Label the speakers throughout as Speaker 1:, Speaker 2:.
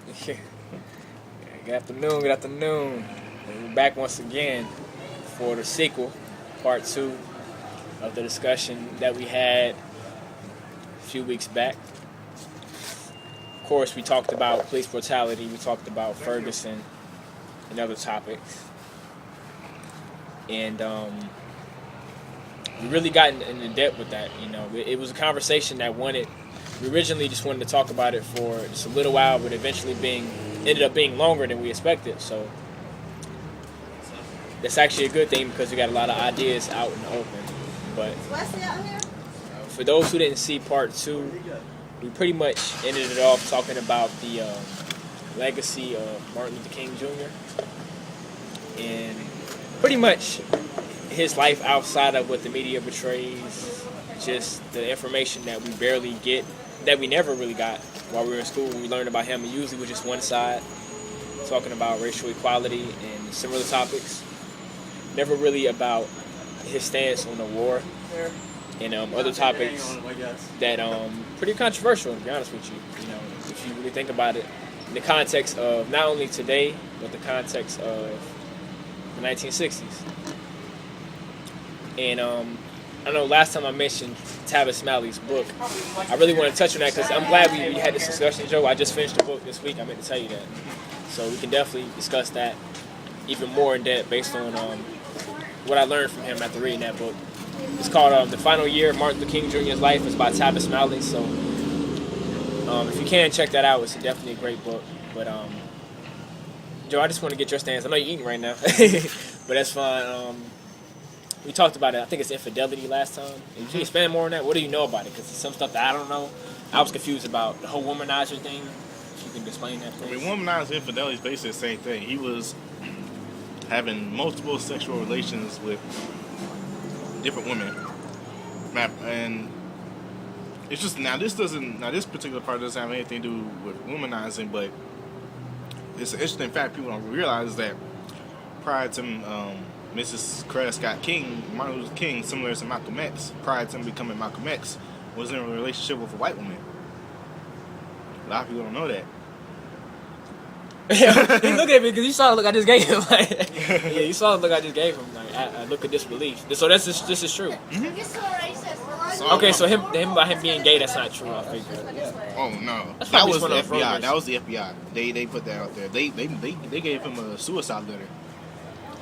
Speaker 1: Good afternoon, good afternoon. And we're back once again for the sequel, part two of the discussion that we had a few weeks back. Of course, we talked about police brutality, we talked about Ferguson and other topics. And we really got in depth with that. It was a conversation that we originally just wanted to talk about it for just a little while, but eventually ended up being longer than we expected. So that's actually a good thing because we got a lot of ideas out in the open. But for those who didn't see part two, we pretty much ended it off talking about the legacy of Martin Luther King Jr. and pretty much his life outside of what the media portrays, just the information that we barely get, that we never really got while we were in school. When we learned about him, it usually was just one side, talking about racial equality and similar topics. Never really about his stance on the war and other topics that pretty controversial, to be honest with you. If you really think about it, in the context of not only today, but the context of the 1960s. And I know last time I mentioned Tavis Smiley's book. I really want to touch on that because I'm glad we had this discussion, Joe. I just finished the book this week. I meant to tell you that. So we can definitely discuss that even more in depth based on what I learned from him after reading that book. It's called The Final Year of Martin Luther King Jr.'s Life. It's by Tavis Smiley. So if you can, check that out. It's definitely a great book. But Joe, I just want to get your stance. I know you're eating right now, but that's fine. We talked about it. I think it's infidelity last time. Can you expand more on that? What do you know about it? Because some stuff that I don't know. I was confused about the whole womanizer thing. If you can explain that, please.
Speaker 2: I mean, womanizer infidelity is basically the same thing. He was having multiple sexual relations with different women, and it's just this particular part doesn't have anything to do with womanizing, but it's an interesting fact people don't realize that prior to Mrs. Coretta Scott King, Martin Luther King, similar to Malcolm X, prior to him becoming Malcolm X, was in a relationship with a white woman. A lot of people don't know that.
Speaker 1: He looked at me because you saw the look I just gave him. Yeah, you saw the look I just gave him. I look at disbelief. So this is true.
Speaker 2: Mm-hmm.
Speaker 1: Okay, so him by him being gay, that's not true. I think.
Speaker 2: Oh no,
Speaker 1: That's
Speaker 2: that
Speaker 1: probably
Speaker 2: was
Speaker 1: one
Speaker 2: the
Speaker 1: of the
Speaker 2: FBI.
Speaker 1: programs.
Speaker 2: That was the FBI. They put that out there. They gave him a suicide letter.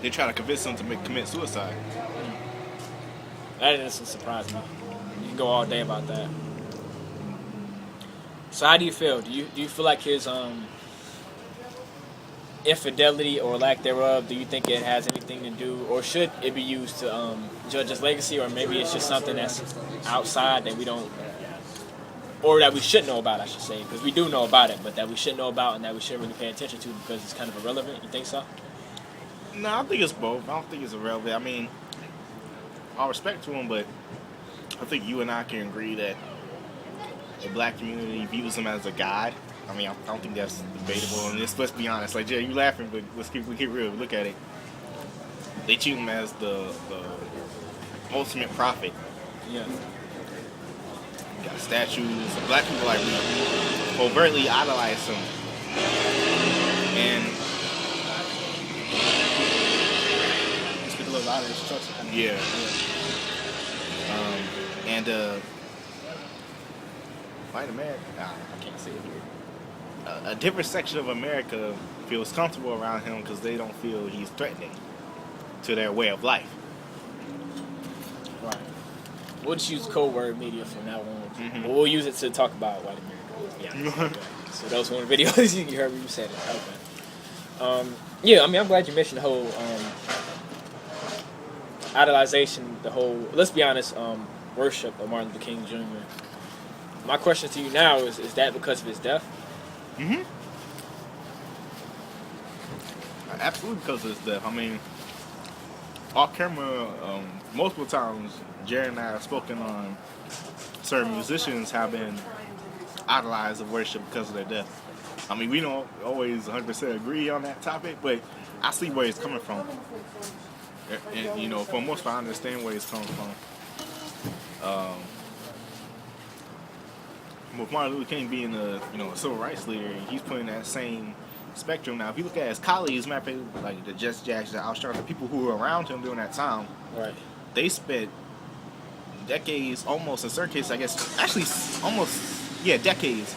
Speaker 2: They tried to convince him to commit suicide.
Speaker 1: That doesn't surprise me. You can go all day about that. So how do you feel? Do you feel like his infidelity or lack thereof, do you think it has anything to do, or should it be used to judge his legacy, or maybe it's just something that's outside that we don't, or that we should know about, I should say, because we do know about it, but that we should know about and that we shouldn't really pay attention to because it's kind of irrelevant? You think so?
Speaker 2: No, I think it's both. I don't think it's irrelevant. I mean, all respect to him, but I think you and I can agree that the black community views him as a god. I mean, I don't think that's debatable. And let's be honest. Like, Jay, you laughing, but we keep real. Look at it. They treat him as the ultimate prophet.
Speaker 1: Yeah.
Speaker 2: Got statues. Black people like overtly idolize him. And
Speaker 1: Just get a little out of this truck.
Speaker 2: yeah. Fight a man. Nah, I can't say it here. A different section of America feels comfortable around him because they don't feel he's threatening to their way of life.
Speaker 1: Right. We'll just use code word media from now on.
Speaker 2: Mm-hmm.
Speaker 1: But we'll use it to talk about white America. Yeah. Okay. So those one videos you heard me you said it. Okay. Yeah, I mean, I'm glad you mentioned the whole idolization, the whole, let's be honest, worship of Martin Luther King Jr. My question to you now is that because of his death?
Speaker 2: Mm-hmm. Absolutely because of his death. I mean, off camera, multiple times, Jerry and I have spoken on certain musicians have been idolized of worship because of their death. I mean, we don't always 100% agree on that topic, but I see where it's coming from. And you know, for the most part, I understand where it's coming from. with Martin Luther King being a a civil rights leader, he's putting that same spectrum. Now, if you look at his colleagues, matter of fact, like the Jesse Jackson, Al Sharpton, the people who were around him during that time,
Speaker 1: Right.
Speaker 2: they spent decades, almost in certain cases, I guess, actually almost, decades.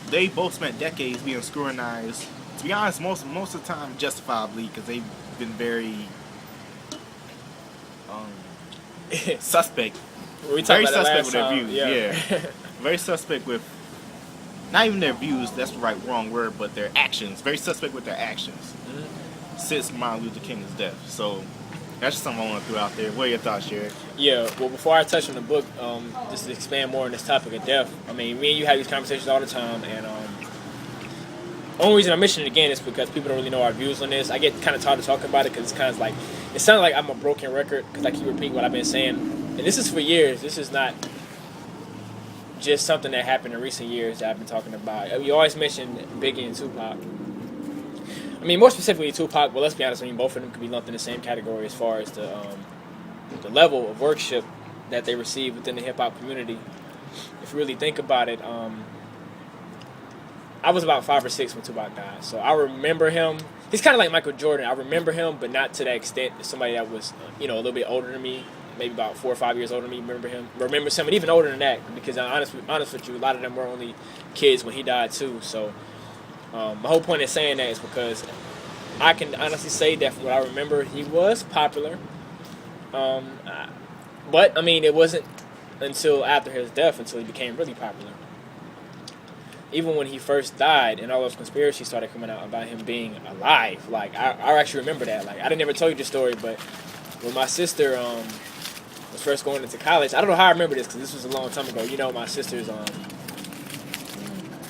Speaker 2: They both spent decades being scrutinized. To be honest, most of the time, justifiably, because they've been very suspect.
Speaker 1: We talked
Speaker 2: Very
Speaker 1: about that
Speaker 2: suspect with
Speaker 1: last
Speaker 2: their
Speaker 1: time.
Speaker 2: views.
Speaker 1: Yeah.
Speaker 2: Very suspect with not even their views. That's the wrong word, but their actions. Very suspect with their actions since Martin Luther King's death. So that's just something I want to throw out there. What are your thoughts, Jared?
Speaker 1: Yeah, well, before I touch on the book, just to expand more on this topic of death, I mean, me and you have these conversations all the time, and the only reason I mention it again is because people don't really know our views on this. I get kind of tired of talking about it because it's kind of like, it sounds like I'm a broken record because I keep repeating what I've been saying. And this is for years. This is not just something that happened in recent years that I've been talking about. You always mention Biggie and Tupac. I mean, more specifically Tupac, but let's be honest, I mean, both of them could be lumped in the same category as far as the level of worship that they receive within the hip-hop community. If you really think about it, I was about 5 or 6 when Tupac died, so I remember him. He's kind of like Michael Jordan. I remember him, but not to that extent. Somebody that was, a little bit older than me, maybe about 4 or 5 years older than me, remember somebody even older than that, because I'm honest with you, a lot of them were only kids when he died too. So my whole point in saying that is because I can honestly say that from what I remember, he was popular. But I mean, it wasn't until after his death until he became really popular. Even when he first died and all those conspiracies started coming out about him being alive, like I actually remember that. Like, I didn't ever tell you this story, but when my sister was first going into college, I don't know how I remember this because this was a long time ago. My sister's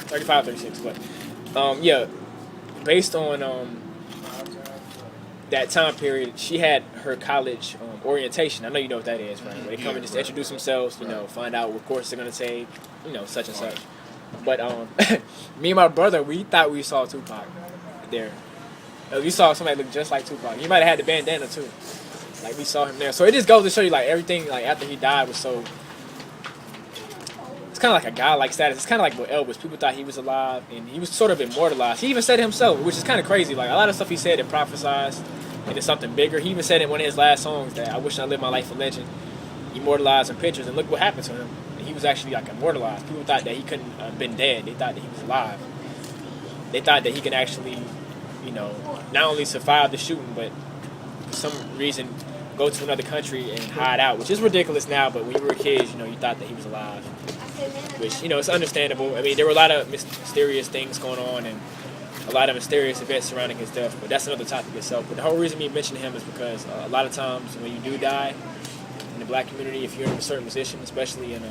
Speaker 1: 35, 36, but based on that time period, she had her college orientation. I know you know what that is, right? Where they come and just introduce themselves, find out what course they're going to take, such and such. But me and my brother, we thought we saw Tupac there. We saw somebody look just like Tupac. He might have had the bandana too. Like, we saw him there. So it just goes to show you, like, everything, like, after he died was so... It's kind of like a godlike status. It's kind of like with Elvis. People thought he was alive, and he was sort of immortalized. He even said it himself, which is kind of crazy. Like, a lot of stuff he said it prophesized into something bigger. He even said in one of his last songs that I wish I lived my life a legend, immortalized in pictures, and look what happened to him. He was actually, like, immortalized. People thought that he couldn't have been dead. They thought that he was alive. They thought that he could actually, not only survive the shooting, but for some reason go to another country and hide out, which is ridiculous now, but when you were kids, you thought that he was alive. Which, it's understandable. I mean, there were a lot of mysterious things going on and a lot of mysterious events surrounding his death, but that's another topic itself. But the whole reason me mentioning him is because a lot of times when you do die in the black community, if you're in a certain position, especially in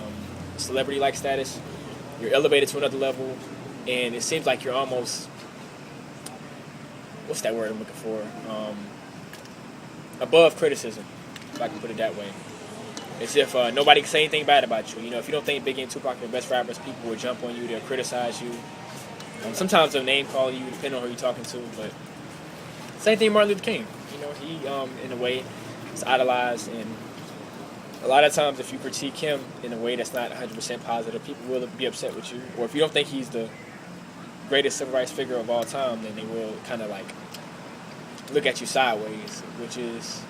Speaker 1: celebrity-like status, you're elevated to another level, and it seems like you're almost, what's that word I'm looking for? Above criticism, if I can put it that way. It's if nobody can say anything bad about you. If you don't think Biggie and Tupac are the best rappers, people will jump on you, they'll criticize you. Sometimes they'll name call you, depending on who you're talking to, but same thing with Martin Luther King. He, in a way, is idolized, and a lot of times if you critique him in a way that's not 100% positive, people will be upset with you. Or if you don't think he's the greatest civil rights figure of all time, then they will kind of like look at you sideways, which is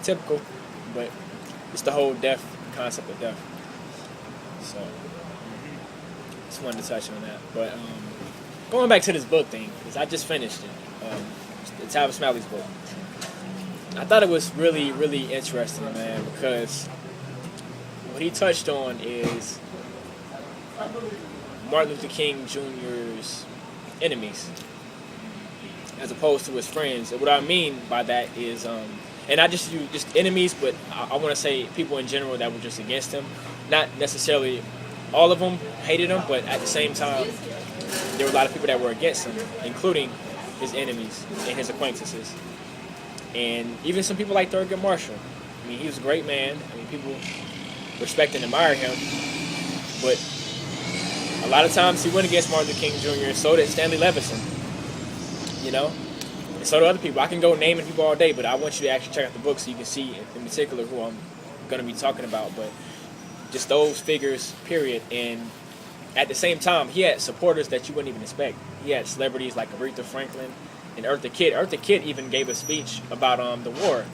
Speaker 1: typical, but it's the whole concept of death. So, just wanted to touch on that. But going back to this book thing, because I just finished it, the Tavis Smiley's book. I thought it was really, really interesting, man, because what he touched on is Martin Luther King Jr.'s enemies, as opposed to his friends. And what I mean by that is, and not just enemies, but I want to say people in general that were just against him. Not necessarily all of them hated him, but at the same time, there were a lot of people that were against him, including his enemies and his acquaintances. And even some people like Thurgood Marshall. I mean, he was a great man. I mean, people respect and admire him. But a lot of times he went against Martin Luther King Jr. and so did Stanley Levison. And so do other people. I can go naming people all day, but I want you to actually check out the book so you can see in particular who I'm going to be talking about. But just those figures, period. And at the same time, he had supporters that you wouldn't even expect. He had celebrities like Aretha Franklin and Eartha Kitt. Eartha Kitt even gave a speech about the war,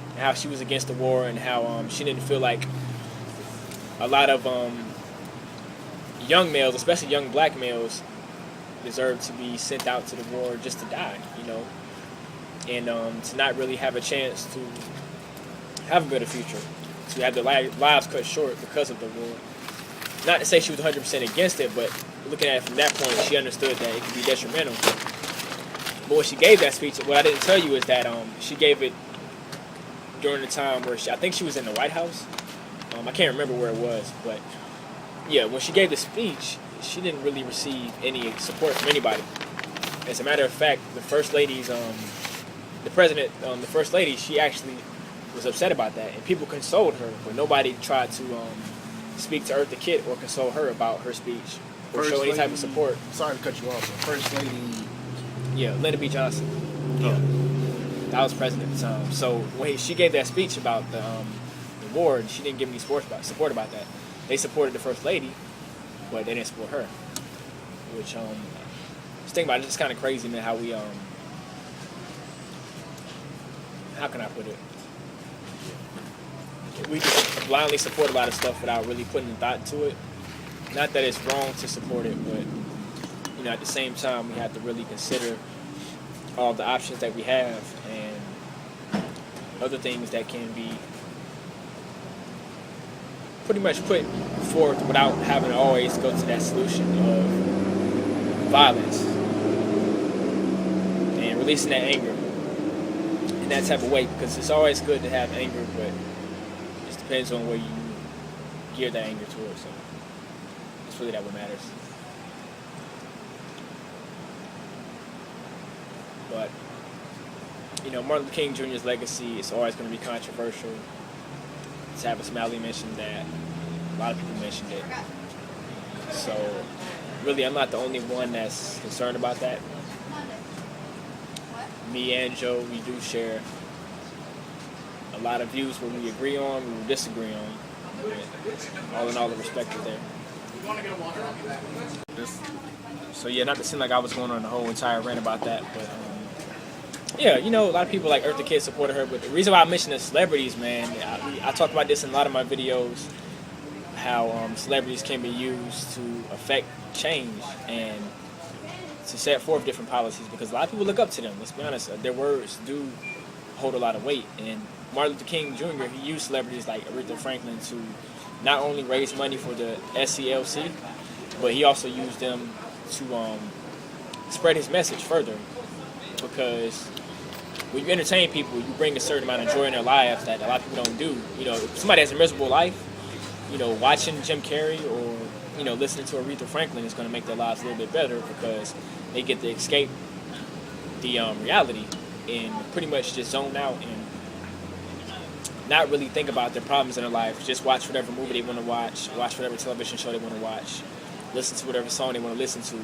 Speaker 1: and how she was against the war, and how she didn't feel like a lot of young males, especially young black males, deserve to be sent out to the war just to die, and to not really have a chance to have a better future, to have their lives cut short because of the war. Not to say she was 100% against it, but looking at it from that point, she understood that it could be detrimental. But when she gave that speech, what I didn't tell you is that she gave it during the time where I think she was in the White House. I can't remember where it was, but yeah, when she gave the speech, she didn't really receive any support from anybody. As a matter of fact, the First Lady's, the First Lady, she actually was upset about that, and people consoled her, but nobody tried to speak to Eartha Kitt or console her about her speech or show any type of support.
Speaker 3: Sorry to cut you off, but First Lady.
Speaker 1: Yeah, Lyndon B. Johnson.
Speaker 2: Yeah.
Speaker 1: That was president at the time. So when she gave that speech about the war, she didn't give any support about that. They supported the First Lady, but they didn't support her. Which, just think about it, it's kind of crazy, man, how we, how can I put it? We just blindly support a lot of stuff without really putting thought into it. Not that it's wrong to support it, but at the same time, we have to really consider all the options that we have and other things that can be pretty much put forth without having to always go to that solution of violence and releasing that anger in that type of way, because it's always good to have anger, but depends on where you gear that anger towards. So it's really that what matters. But Martin Luther King Jr.'s legacy is always going to be controversial. Tavis Smiley mentioned that. A lot of people mentioned it. So really, I'm not the only one that's concerned about that. Me and Joe, we do share a lot of views where we agree on, we will disagree on. But all in all, the respect is there. So yeah, not to seem like I was going on the whole entire rant about that, but yeah, a lot of people like Eartha Kitt supported her. But the reason why I mentioned the celebrities, man, I talk about this in a lot of my videos, how celebrities can be used to affect change and to set forth different policies, because a lot of people look up to them. Let's be honest, their words do hold a lot of weight. And Martin Luther King Jr., he used celebrities like Aretha Franklin to not only raise money for the SCLC, but he also used them to spread his message further. Because when you entertain people, you bring a certain amount of joy in their lives that a lot of people don't do. If somebody has a miserable life, watching Jim Carrey or listening to Aretha Franklin is going to make their lives a little bit better, because they get to escape the reality and pretty much just zone out and not really think about their problems in their life. Just watch whatever movie they want to watch whatever television show they want to watch, listen to whatever song they want to listen to,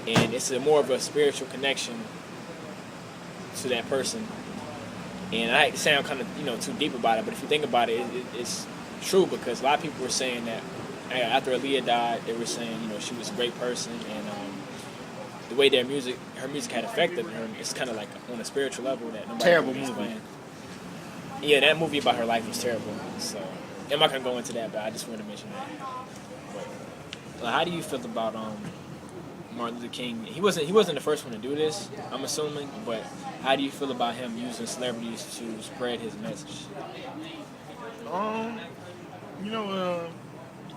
Speaker 1: and it's more of a spiritual connection to that person. And I hate to sound kind of too deep about it, but if you think about it, it's true, because a lot of people were saying that after Aaliyah died, they were saying she was a great person, and the way her music had affected her, it's kind of like on a spiritual level that nobody
Speaker 3: terrible
Speaker 1: can
Speaker 3: movie.
Speaker 1: explain. Yeah, that movie about her life was terrible. So I'm not gonna go into that, but I just wanted to mention that. But how do you feel about Martin Luther King? He wasn't the first one to do this, I'm assuming, but how do you feel about him using celebrities to spread his message?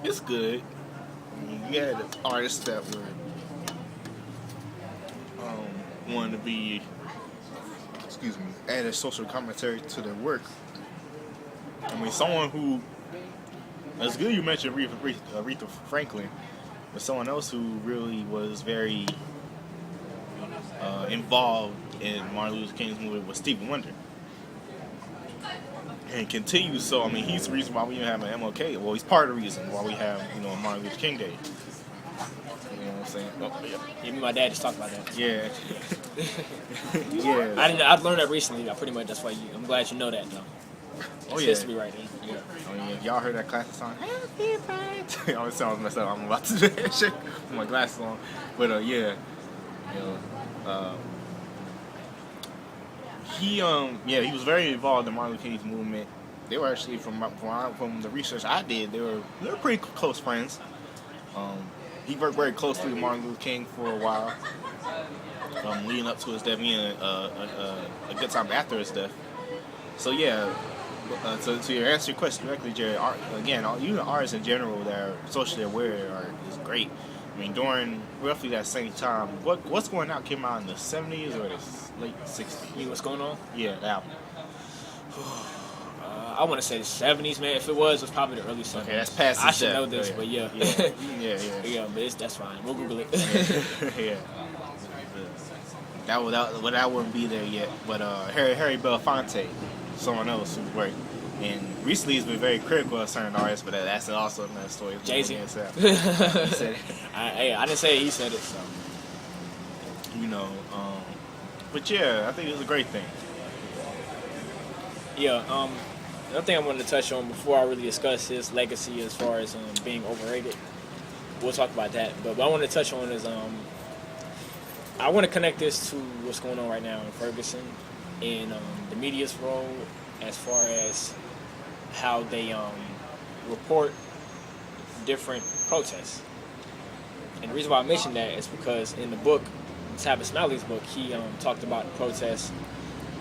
Speaker 3: It's good. You had artists that were wanted to be, add a social commentary to their work. Someone who, it's good you mentioned Aretha Franklin, but someone else who really was very involved in Martin Luther King's movie was Stevie Wonder. And continues, so he's the reason why we even have an MLK. Well, he's part of the reason why we have, Martin Luther King Day. You know what I'm saying?
Speaker 1: Oh, yeah. Me and my dad just talked about that.
Speaker 3: Yeah. Yeah.
Speaker 1: I've learned that recently. Pretty much that's why I'm glad you know that, though.
Speaker 3: Oh,
Speaker 1: It's
Speaker 3: yeah.
Speaker 1: history right there. Yeah.
Speaker 3: I mean, if y'all heard that classic song, Happy Birthday. Oh, it sounds messed up. I'm about to do that shit with my glasses on. But yeah, you know, he was very involved in Martin Luther King's movement. They were actually from the research I did, they were pretty close friends. He worked very closely with Martin Luther King for a while, leading up to his death, and a good time after his death. So yeah, to answer your question directly, Jared, even artists in general that are socially aware is great. I mean, during roughly that same time, What's Going On came out in the 70s or the late 60s?
Speaker 1: You know what's going on?
Speaker 3: Yeah, the album.
Speaker 1: I want to say the 70s, man. If it was probably the early 70s.
Speaker 3: Okay, that's past
Speaker 1: I
Speaker 3: his
Speaker 1: should
Speaker 3: death,
Speaker 1: know this,
Speaker 3: yeah.
Speaker 1: but yeah.
Speaker 3: Yeah.
Speaker 1: Yeah, but that's fine. We'll Google it.
Speaker 3: Yeah. That wouldn't be there yet. But Harry Belafonte, someone else who's great. And recently he's been very critical of certain artists, but that's also another story.
Speaker 1: Jay-Z.
Speaker 3: He said it.
Speaker 1: I didn't say it, he said it, so.
Speaker 3: You know, but yeah, I think it's a great thing.
Speaker 1: Yeah, another thing I wanted to touch on before I really discuss his legacy as far as being overrated, we'll talk about that. But what I want to touch on is I want to connect this to what's going on right now in Ferguson and the media's role as far as how they report different protests. And the reason why I mentioned that is because in the book, Tavis Smiley's book, he talked about the protests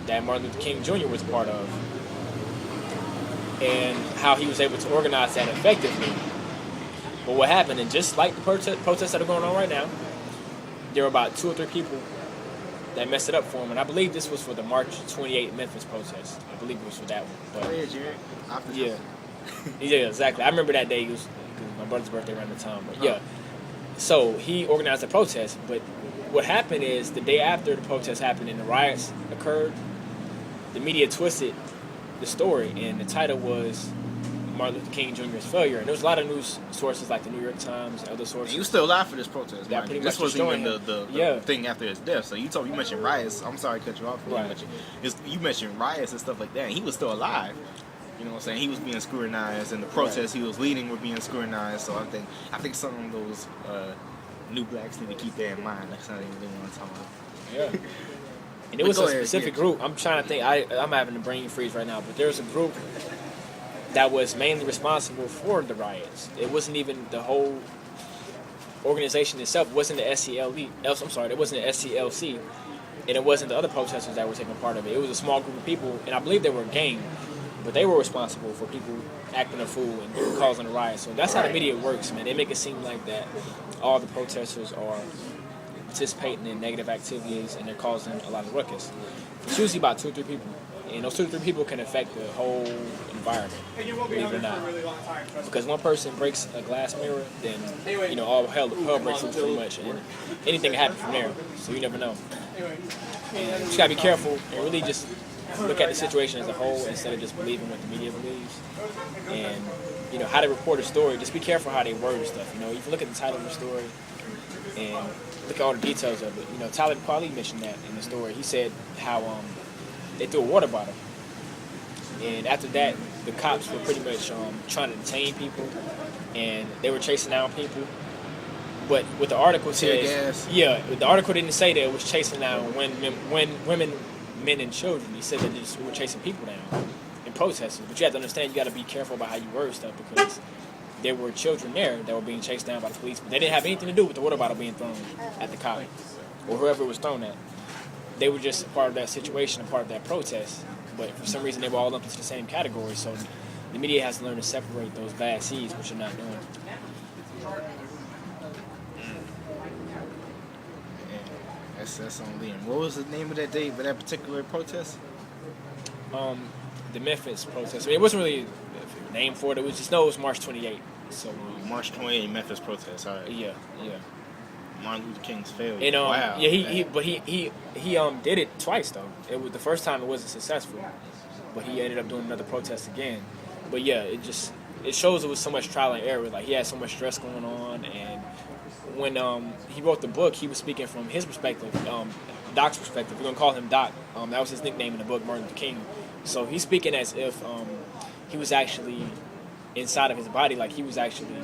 Speaker 1: that Martin Luther King Jr. was a part of and how he was able to organize that effectively. But what happened, and just like the protests that are going on right now, there were about 2 or 3 people that messed it up for him. And I believe this was for the March 28 Memphis protest. I believe it was for that one. But,
Speaker 3: Oh yeah, Jared.
Speaker 1: yeah. Yeah, exactly. I remember that day. It was my brother's birthday around the time. But yeah. So he organized the protest. But what happened is the day after the protest happened and the riots occurred, the media twisted the story. And the title was Martin Luther King Jr.'s failure. And there was a lot of news sources like the New York Times and other sources.
Speaker 3: He was still alive for this protest.
Speaker 1: That pretty
Speaker 3: This
Speaker 1: much
Speaker 3: wasn't even
Speaker 1: destroyed
Speaker 3: the thing after his death. So you mentioned riots. I'm sorry to cut you off.
Speaker 1: Right.
Speaker 3: You mentioned riots and stuff like that. And he was still alive. You know what I'm saying? He was being scrutinized, and the protests he was leading were being scrutinized. So I think some of those new blacks need to keep that in mind. That's not even what they want to talk about.
Speaker 1: Yeah. And it was a specific group. I'm trying to think. I'm having a brain freeze right now. But there was a group that was mainly responsible for the riots. It wasn't even the whole organization itself. It wasn't the SCLC. It wasn't the SCLC. And it wasn't the other protesters that were taking part of it. It was a small group of people. And I believe they were a gang. But they were responsible for people acting a fool and causing a riot. So that's how the media works, man. They make it seem like that all the protesters are participating in negative activities and they're causing a lot of ruckus. It's usually about 2 or 3 people. And those 2 or 3 people can affect the whole environment, believe it or not. Because one person breaks a glass mirror, then, all hell breaks loose pretty much. And anything can happen from there. So you never know. And you just got to be careful and really just look at the situation as a whole instead of just believing what the media believes. And, how they report a story, just be careful how they word stuff. If you look at the title of the story and look at all the details of it. Talib Kweli mentioned that in the story. He said how they threw a water bottle. And after that, the cops were pretty much trying to detain people, and they were chasing down people. But what the article says, the article didn't say that it was chasing down women, men, and children. He said that we were chasing people down and protesters. But you have to understand, you got to be careful about how you word stuff because there were children there that were being chased down by the police, but they didn't have anything to do with the water bottle being thrown at the cop or whoever it was thrown at. They were just a part of that situation, a part of that protest. But for some reason, they were all lumped into the same category. So the media has to learn to separate those bad seeds, which you're not doing.
Speaker 3: That's on Liam. What was the name of that day for that particular protest?
Speaker 1: The Memphis protest. It wasn't really a name for it. It was just, it was March 28th. So
Speaker 3: March 28th Memphis protest. All right.
Speaker 1: Yeah.
Speaker 3: Martin Luther King's failure.
Speaker 1: And,
Speaker 3: wow.
Speaker 1: Yeah, he did it twice though. It was the first time it wasn't successful, but he ended up doing another protest again. But yeah, it shows it was so much trial and error. Like he had so much stress going on, and when he wrote the book, he was speaking from his perspective, Doc's perspective. We're gonna call him Doc. That was his nickname in the book, Martin Luther King. So he's speaking as if he was actually inside of his body, like he was actually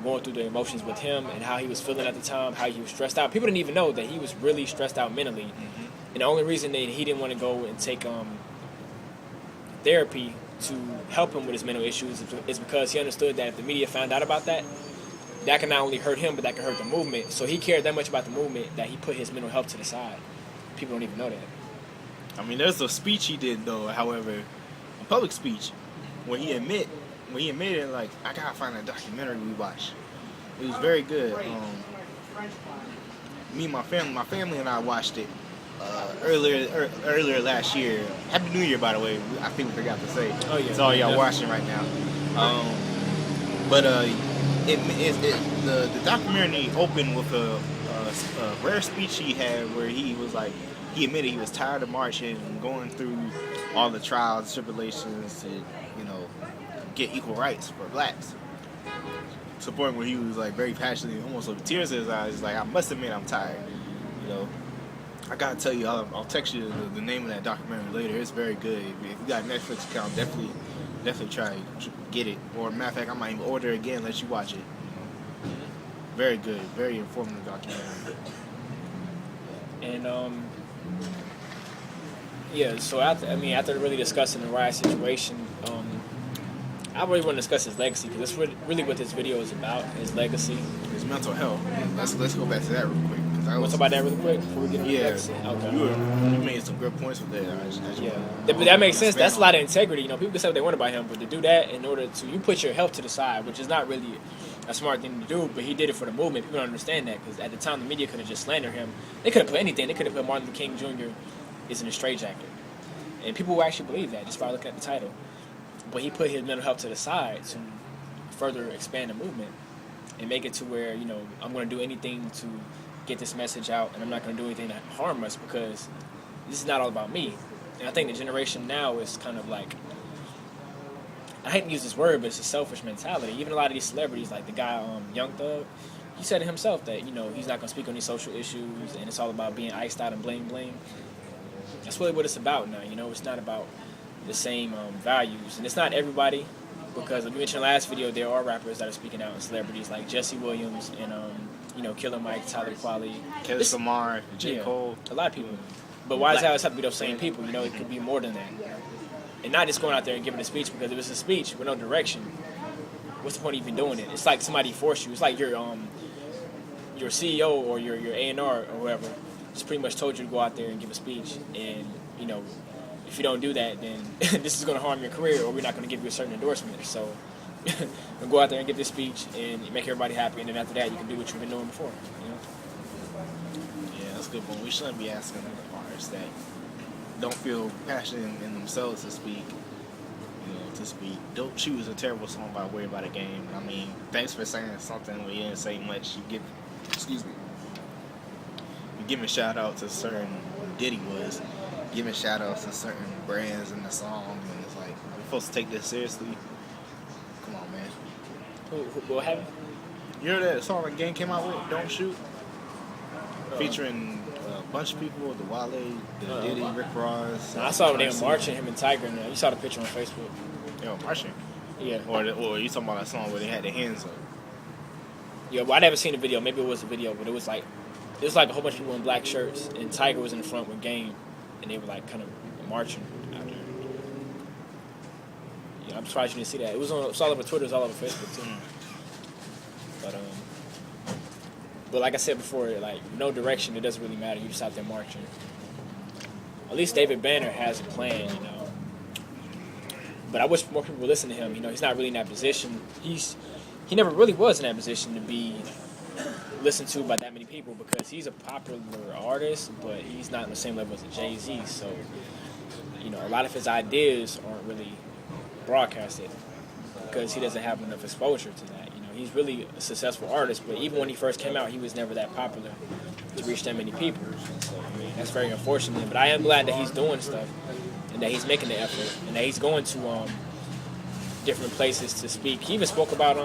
Speaker 1: going through the emotions with him and how he was feeling at the time, how he was stressed out. People didn't even know that he was really stressed out mentally. Mm-hmm. And the only reason that he didn't want to go and take therapy to help him with his mental issues is because he understood that if the media found out about that, that can not only hurt him, but that can hurt the movement. So he cared that much about the movement that he put his mental health to the side. People don't even know that.
Speaker 3: I mean, there's a speech he did, though, however, a public speech, where he admitted, like, I gotta find a documentary we watch. It was very good. Me and my family and I watched it earlier last year. Happy New Year, by the way. I think we forgot to say.
Speaker 1: Oh yeah.
Speaker 3: It's all y'all watching right now. The documentary opened with a rare speech he had where he was like, he admitted he was tired of marching and going through all the trials, tribulations to, get equal rights for blacks. To the point where he was like very passionate, almost with tears in his eyes. He's like, I must admit I'm tired. I gotta tell you, I'll text you the name of that documentary later. It's very good. If you got a Netflix account, definitely try to get it. Or matter of fact, I might even order it again, let you watch it. Very good, very informative documentary.
Speaker 1: And so after really discussing the riot situation, I really want to discuss his legacy because that's really what this video is about, his legacy.
Speaker 3: His mental health. Let's go back to that real quick.
Speaker 1: Want to talk about that really quick before we get into legacy?
Speaker 3: Okay. You made some good points with that.
Speaker 1: But that makes sense. That's a lot of integrity. People can say what they want about him, but to do that in order to, you put your health to the side, which is not really a smart thing to do, but he did it for the movement. People don't understand that because at the time the media could have just slandered him. They could have put anything. They could have put Martin Luther King Jr. is in a straitjacket. And people will actually believe that just by looking at the title. But he put his mental health to the side to further expand the movement and make it to where, I'm going to do anything to get this message out, and I'm not going to do anything to harm us because this is not all about me. And I think the generation now is kind of like, I hate to use this word, but it's a selfish mentality. Even a lot of these celebrities, like the guy Young Thug, he said it himself that he's not going to speak on these social issues, and it's all about being iced out and bling bling. That's really what it's about now. It's not about the same values, and it's not everybody, because like we mentioned in the last video, there are rappers that are speaking out, and celebrities like Jesse Williams and Killer Mike, Tyler Quali,
Speaker 3: Kendrick Lamar, J. Cole,
Speaker 1: a lot of people. But why does it have to be those same people? It could be more than that, and not just going out there and giving a speech because it was a speech with no direction. What's the point of even doing it? It's like somebody forced you. It's like your CEO or your A&R or whoever just pretty much told you to go out there and give a speech, and if you don't do that, then this is going to harm your career, or we're not going to give you a certain endorsement. So go out there and give this speech and make everybody happy, and then after that, you can do what you've been doing before.
Speaker 3: Yeah, that's a good point. We shouldn't be asking the artists that don't feel passionate in themselves to speak. Dope Shoe is a terrible song by Worry About a Game. I mean, thanks for saying something when you didn't say much. You're giving shout out to certain Diddy was. Giving shout outs to certain brands in the song, and it's like, we're supposed to take this seriously. Come on, man.
Speaker 1: What happened?
Speaker 3: You heard that song that Gang came out with, Don't Shoot? Featuring a bunch of people, the Wale, the Diddy, Rick Ross.
Speaker 1: I saw them marching, him and Tiger, and you saw the picture on Facebook.
Speaker 3: They were marching?
Speaker 1: Yeah.
Speaker 3: Or you talking about that song where they had their hands up?
Speaker 1: Yeah, well, I never seen the video. Maybe it was a video, but it was like a whole bunch of people in black shirts, and Tiger was in the front with Game. And they were like kind of marching out there. Yeah, I'm surprised you didn't see that. It was all over Twitter, it was all over Facebook too. But like I said before, like no direction, it doesn't really matter. You just out there marching. At least David Banner has a plan, But I wish more people would listen to him. He's not really in that position. He never really was in that position to be listened to by that many people because he's a popular artist, but he's not on the same level as a Jay-Z. So, a lot of his ideas aren't really broadcasted because he doesn't have enough exposure to that. He's really a successful artist, but even when he first came out, he was never that popular to reach that many people. So, that's very unfortunate. But I am glad that he's doing stuff and that he's making the effort and that he's going to different places to speak. He even spoke about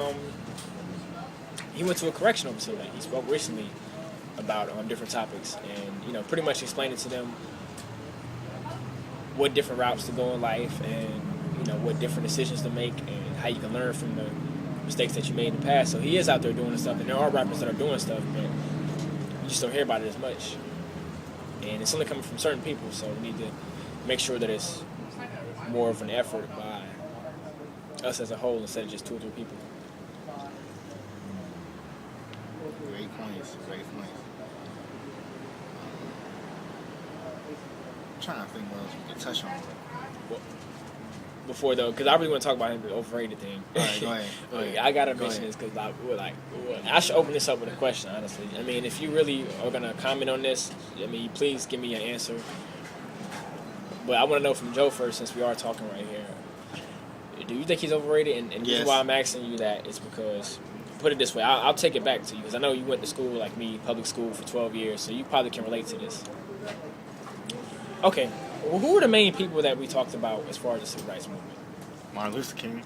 Speaker 1: he went to a correctional facility. He spoke recently about different topics and, pretty much explained it to them what different routes to go in life, and what different decisions to make, and how you can learn from the mistakes that you made in the past. So he is out there doing stuff, and there are rappers that are doing stuff, but you just don't hear about it as much. And it's only coming from certain people, so we need to make sure that it's more of an effort by us as a whole instead of just 2 or 3 people.
Speaker 3: Great points. I'm trying to think what else we can touch on.
Speaker 1: Well, before though, because I really want to talk about him, the overrated thing.
Speaker 3: All right, go ahead.
Speaker 1: I gotta mention this because I should open this up with a question. Honestly, I mean, if you really are gonna comment on this, I mean, please give me an answer. But I want to know from Joe first, since we are talking right here. Do you think he's overrated? And the reason why I'm asking you that is because, put it this way, I'll take it back to you because I know you went to school like me, public school for 12 years, so you probably can relate to this. Okay, well, who are the main people that we talked about as far as the civil rights movement?
Speaker 3: Martin Luther King.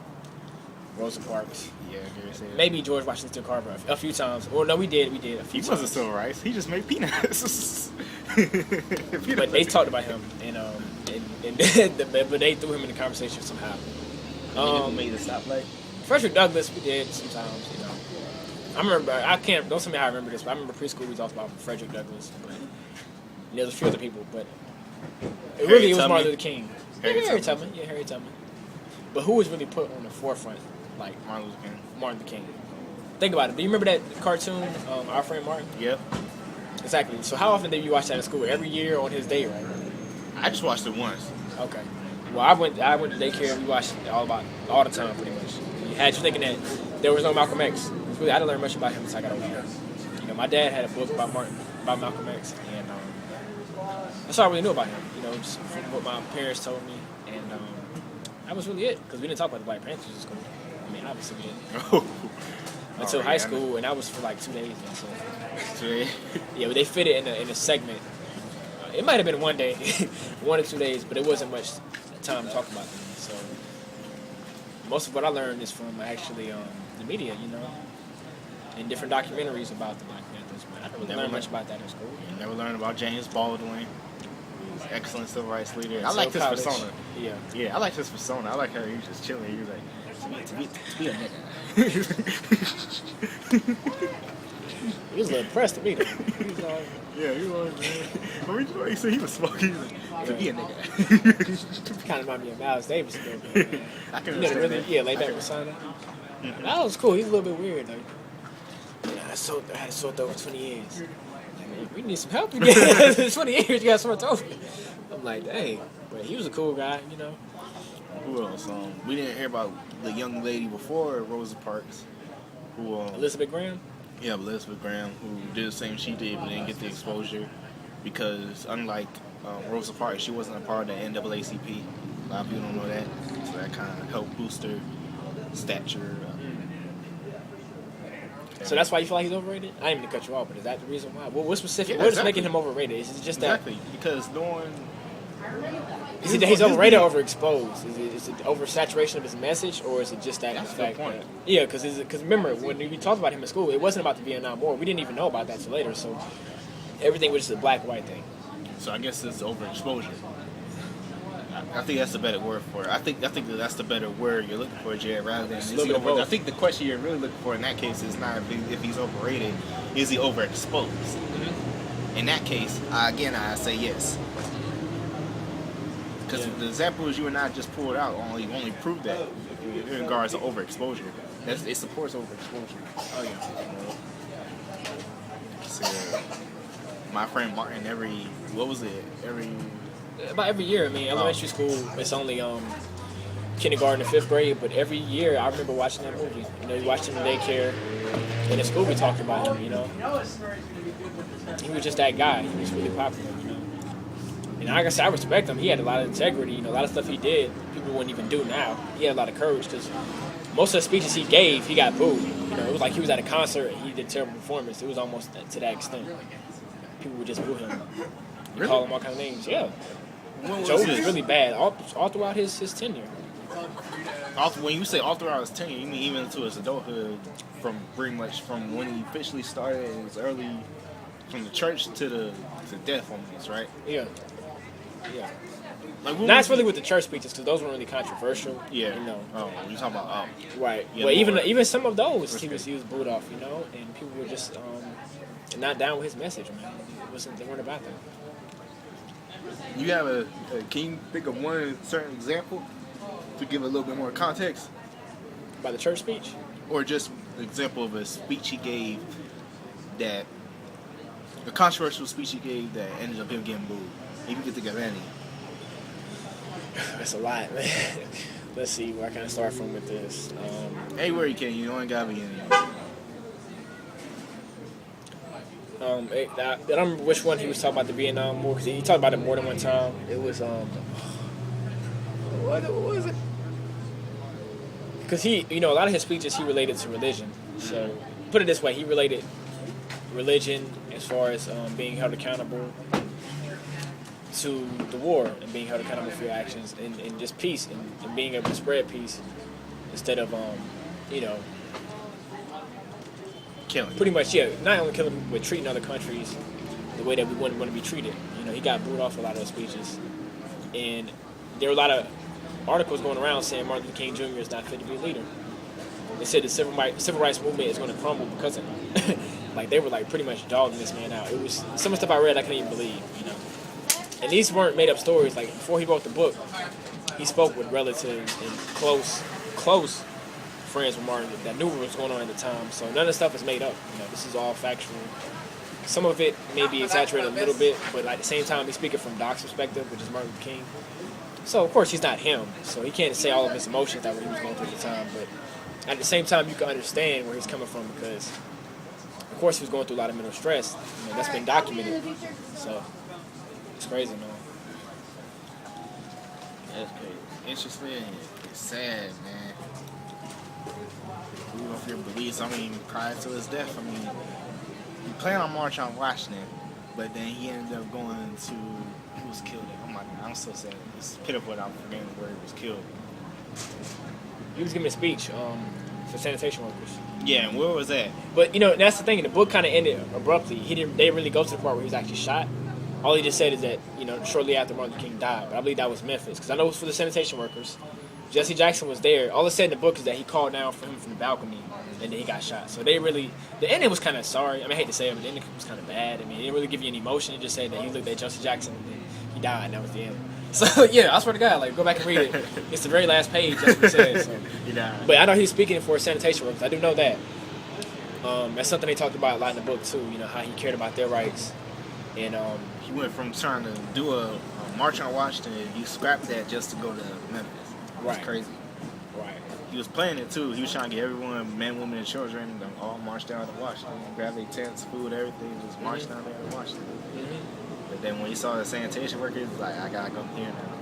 Speaker 1: Rosa Parks.
Speaker 3: Yeah, Gary said.
Speaker 1: Maybe George Washington Carver a few times. Well, no, we did a few times.
Speaker 3: He wasn't civil rights. He just made peanuts.
Speaker 1: But they talked about him, but they threw him in the conversation somehow.
Speaker 3: Made a stoplight.
Speaker 1: Frederick Douglass, we did sometimes. I remember. Don't tell me how I remember this, but I remember preschool we talked about Frederick Douglass. But there's a few other people, but it was Martin Luther King. Harriet Tubman. Yeah, Harriet Tubman. But who was really put on the forefront? Like
Speaker 3: Martin Luther King.
Speaker 1: Martin Luther King. Think about it. Do you remember that cartoon, Our Friend Martin?
Speaker 3: Yep.
Speaker 1: Exactly. So how often did you watch that at school? Every year on his day, right?
Speaker 3: I just watched it once.
Speaker 1: Okay. Well, I went to daycare. We watched it all the time, pretty much. You had you thinking that there was no Malcolm X. I didn't learn much about him until I got over here. My dad had a book about Malcolm X, and that's all I really knew about him. Just from what my parents told me, and that was really it. Because we didn't talk about the Black Panthers in school. I mean, obviously we didn't. Until high school, and that was for like 2 days. So.
Speaker 3: 2 days?
Speaker 1: Yeah, but they fit it in a segment. It might have been 1 day, 1 or 2 days, but it wasn't much time to talk about them. So most of what I learned is from actually the media, and different documentaries about the Black Panthers. But I didn't learn much about that in school.
Speaker 3: You never learned about James Baldwin. Excellent civil rights leader. I like his persona. Yeah, I like his persona. I like how he's just chilling. He was like, to be a nigga.
Speaker 1: He was a little impressed with me, though.
Speaker 3: Yeah, he was, man. He said he was smoking. He was like, to be a nigga.
Speaker 1: Kind of reminded me of Miles Davis a little bit.
Speaker 3: I can understand that.
Speaker 1: Laid back persona. That was cool. He's a little bit weird, though. I had a sore throat for 20 years. We need some help. 20 years, you got sore throat. I'm like, dang. But he was a cool guy,
Speaker 3: Who else? We didn't hear about the young lady before Rosa Parks. Who?
Speaker 1: Elizabeth Graham?
Speaker 3: Yeah, Elizabeth Graham, who did the same she did, but didn't get the exposure because unlike Rosa Parks, she wasn't a part of the NAACP. A lot of people don't know that, so that kind of helped boost her stature.
Speaker 1: So that's why you feel like he's overrated? I didn't mean to cut you off, but is that the reason why? What's specific?
Speaker 3: Yeah,
Speaker 1: what is making him overrated? Is it just that?
Speaker 3: Exactly, because no one...
Speaker 1: Is it that he's overrated or overexposed? Is it oversaturation of his message, or is it just that
Speaker 3: That's
Speaker 1: fact?
Speaker 3: the point.
Speaker 1: Yeah, because remember, when we talked about him in school, it wasn't about the Vietnam War. We didn't even know about that till later, so everything was just a black-white thing.
Speaker 3: So I guess it's overexposure. I think that's the better word for it. I think that's the better word you're looking for, Jared, rather than is he over. I think the question you're really looking for in that case is not if he's overrated, is he overexposed? Mm-hmm. In that case, I say yes. Because the examples you and I just pulled out only prove that in regards to overexposure. It supports overexposure.
Speaker 1: Oh yeah.
Speaker 3: So, my friend Martin,
Speaker 1: about every year. I mean, elementary school, it's only kindergarten and 5th grade, but every year I remember watching that movie. You watched him in daycare, and in school we talked about him. He was just that guy. He was really popular. And like I said, I respect him. He had a lot of integrity. A lot of stuff he did, people wouldn't even do now. He had a lot of courage because most of the speeches he gave, he got booed. It was like he was at a concert and he did a terrible performance. It was almost to that extent. People would just boo him.
Speaker 3: Really?
Speaker 1: Call him all kind of names. Yeah. Joe was really bad all throughout his tenure.
Speaker 3: When you say all throughout his tenure, you mean even into his adulthood, from pretty much from when he officially started his early, from the church to death almost, right?
Speaker 1: Yeah. Yeah.
Speaker 3: Like,
Speaker 1: Not really with the church speeches because those weren't really controversial.
Speaker 3: Yeah.
Speaker 1: You know.
Speaker 3: Oh, you talking about
Speaker 1: Right.
Speaker 3: Yeah,
Speaker 1: but
Speaker 3: more
Speaker 1: even some of those
Speaker 3: respect.
Speaker 1: he was booed off. You know, and people were just not down with his message, man. They weren't about that.
Speaker 3: You have can you think of one certain example to give a little bit more context,
Speaker 1: By the church speech.
Speaker 3: or just an example of a speech he gave that a controversial speech he gave that ended up him getting booed? If you could think of any.
Speaker 1: That's a lot, man. Let's see where I kind of start from with this.
Speaker 3: Anywhere you can, you don't gotta be in.
Speaker 1: I don't remember which one he was talking about the Vietnam War because he talked about it more than one time. It was what was it? Because he, a lot of his speeches he related to religion. So put it this way, he related religion as far as being held accountable to the war and being held accountable for your actions and just peace and being able to spread peace instead of
Speaker 3: Killing.
Speaker 1: pretty much, yeah, not only killing people, but treating other countries the way that we wouldn't want to be treated. He got booed off a lot of those speeches. And there were a lot of articles going around saying Martin Luther King Jr. is not fit to be a leader. They said the civil rights movement is going to crumble because of him. Like, they were, pretty much dogging this man out. It was some of the stuff I read I couldn't even believe, And these weren't made-up stories. Like, before he wrote the book, he spoke with relatives and close friends with Martin that knew what was going on at the time. So none of the stuff is made up. This is all factual. Some of it may be exaggerated a little bit, but at the same time, he's speaking from Doc's perspective, which is Martin Luther King. So of course he's not him, so he can't say all of his emotions that he was going through at the time. But at the same time, you can understand where he's coming from because, of course, he was going through a lot of mental stress. That's been documented. So it's crazy, man.
Speaker 3: That's crazy. Interesting. It's sad, man. Even if your beliefs, prior to his death, he planned on marching on Washington, but then he ended up going to, who was killed? Oh my God, I'm so sad. It's pitiful that I'm forgetting where he was killed.
Speaker 1: He was giving a speech for sanitation workers.
Speaker 3: Yeah, and where was that?
Speaker 1: But that's the thing. The book kind of ended abruptly. They didn't really go to the part where he was actually shot. All he just said is that shortly after Martin Luther King died. But I believe that was Memphis because I know it was for the sanitation workers. Jesse Jackson was there. All it said in the book is that he called down for him from the balcony, and then he got shot. So the ending was kind of sorry. I hate to say it, but the ending was kind of bad. It didn't really give you any emotion. It just said that he looked at Jesse Jackson and then he died, and that was the end. So yeah, I swear to God, go back and read it. It's the very last page. That's what it says. So.
Speaker 3: He died.
Speaker 1: But I know he's speaking for sanitation workers. I do know that. That's something they talked about a lot in the book too. How he cared about their rights, and
Speaker 3: he went from trying to do a march on Washington. He scrapped that just to go to Memphis.
Speaker 1: Right.
Speaker 3: It's crazy.
Speaker 1: Right.
Speaker 3: He was planning it too. He was trying to get everyone, men, women, and children, to all march down to Washington, grab their tents, food, everything, just march down there to Washington.
Speaker 1: Mm-hmm.
Speaker 3: But then when he saw the sanitation workers, he's like, I gotta come here now.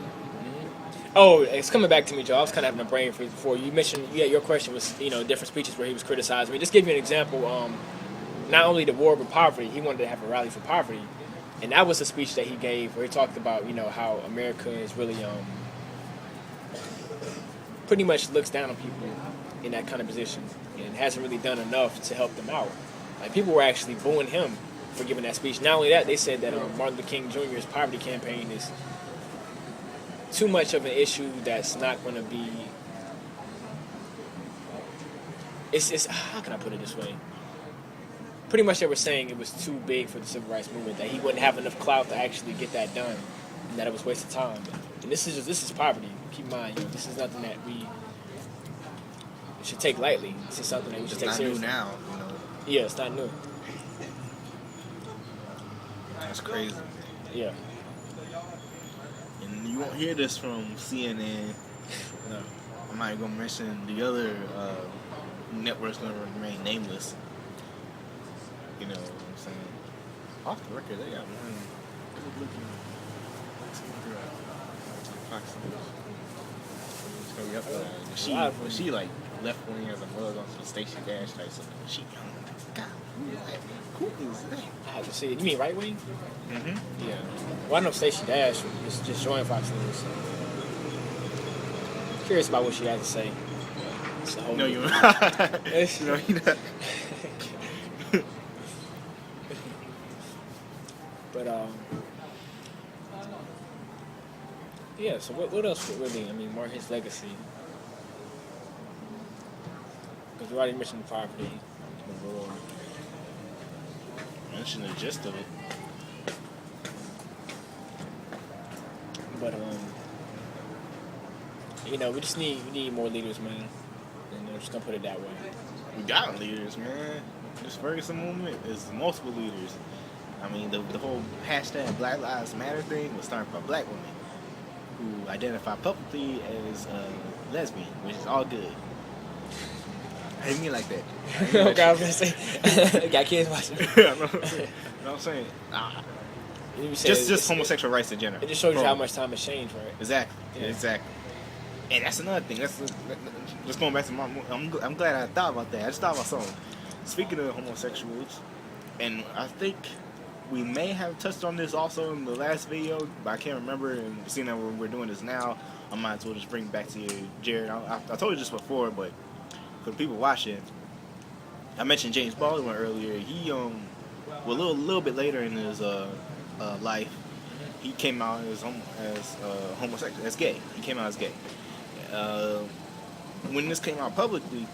Speaker 1: Oh, it's coming back to me, Joe. I was kind of having a brain freeze before. You mentioned, your question was, different speeches where he was criticized. Just give you an example. Not only the war but poverty, he wanted to have a rally for poverty. And that was a speech that he gave where he talked about, how America is really, pretty much looks down on people in that kind of position and hasn't really done enough to help them out. People were actually booing him for giving that speech. Not only that, they said that Martin Luther King Jr.'s poverty campaign is too much of an issue that's not going to be. It's how can I put it this way? Pretty much they were saying it was too big for the civil rights movement, that he wouldn't have enough clout to actually get that done, and that it was a waste of time. And this is poverty. Keep in mind, this is nothing that we should take lightly. This is something that we should take seriously.
Speaker 3: It's not new now,
Speaker 1: Yeah, it's not new.
Speaker 3: That's crazy.
Speaker 1: Yeah.
Speaker 3: And you won't hear this from CNN.
Speaker 1: No.
Speaker 3: I'm not even gonna mention the other networks gonna remain nameless. You know what I'm saying? Off the record, they got one. Fox News. It's gonna be up there. She like left wing as a mug onto the Stacey Dash type stuff. She young. God, who is that?
Speaker 1: I have to see it. You mean right wing?
Speaker 3: Mm-hmm.
Speaker 1: Yeah. Well, I know Stacey Dash just joined Fox News. So. Curious about what she had to say.
Speaker 3: No, you're not. No, you're not.
Speaker 1: But Yeah. So what else would really? I mean, more his legacy. Because we already mentioned poverty. The war.
Speaker 3: Mention the gist of it.
Speaker 1: But you know, we need more leaders, man. And I'm just gonna put it that way.
Speaker 3: We got leaders, man. This Ferguson movement is multiple leaders. I mean, the whole hashtag Black Lives Matter thing was started by black women who identify publicly as lesbian, which is all good. I didn't mean like that. I didn't mean
Speaker 1: Okay, I was gonna say, got kids watching.
Speaker 3: you know what I'm saying?
Speaker 1: You said
Speaker 3: Just homosexual rights in general.
Speaker 1: It just shows you how much time has changed, right?
Speaker 3: Exactly.
Speaker 1: Yeah.
Speaker 3: Exactly. And that's another thing. Just going back to I'm glad I thought about that. I just thought about something. Speaking of homosexuals, and I think we may have touched on this also in the last video, but I can't remember. And seeing that we're doing this now, I might as well just bring it back to you, Jared. I told you this before, but for the people watching, I mentioned James Baldwin earlier. He well, a little bit later in his life, he came out as homosexual, as gay. He came out as gay. When this came out publicly,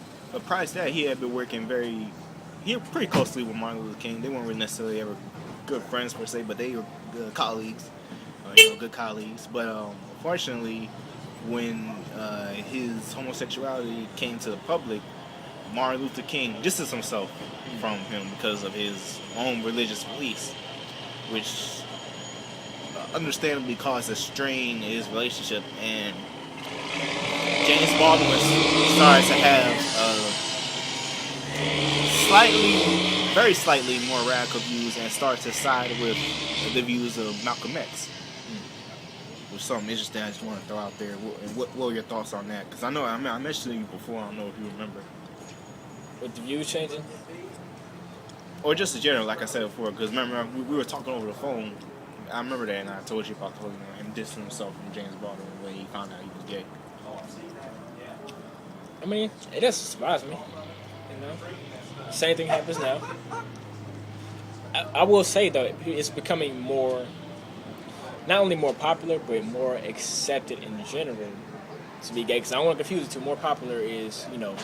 Speaker 3: prior to that, he had been working pretty closely with Martin Luther King. They weren't really necessarily ever good friends per se, but they were good colleagues, good colleagues. But unfortunately, when his homosexuality came to the public, Martin Luther King distanced himself from him because of his own religious beliefs, which understandably caused a strain in his relationship. And James Baldwin started to have very slightly more radical views and start to side with the views of Malcolm X. Which is something interesting I just want to throw out there. And what were your thoughts on that? Because I mentioned to you before, I don't know if you remember.
Speaker 1: With the views changing?
Speaker 3: Or just in general, like I said before, because remember, we were talking over the phone. I remember that, and I told you about him distancing himself from James Baldwin when he found out he was gay.
Speaker 1: I mean, it doesn't surprise me. You know, same thing happens now. I will say though, it's becoming more, not only more popular, but more accepted in general to be gay. Because I don't want to confuse the two. More popular is, you know,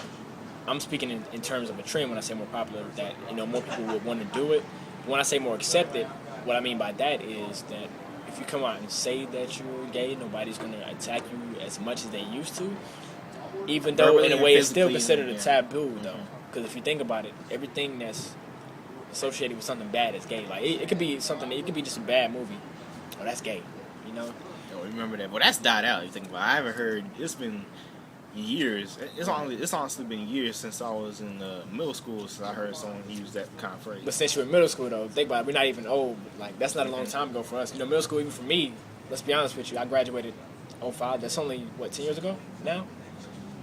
Speaker 1: I'm speaking in terms of a trend when I say more popular, that, you know, more people would want to do it. When I say more accepted, what I mean by that is that if you come out and say that you're gay, nobody's going to attack you as much as they used to. Even though, in a way, it's still considered a taboo, though. Because if you think about it, everything that's associated with something bad is gay. Like, it could be something, it could be just a bad movie. Oh, that's gay, you know?
Speaker 3: Oh, remember that. Well, that's died out, you think about it. I haven't heard, it's been years. It's honestly been years since I was in middle school since I heard someone use that kind of phrase.
Speaker 1: But since you're in middle school, though, think about it, we're not even old. Like, that's not a long time ago for us. You know, middle school, even for me, let's be honest with you, I graduated 2005. That's only, 10 years ago now?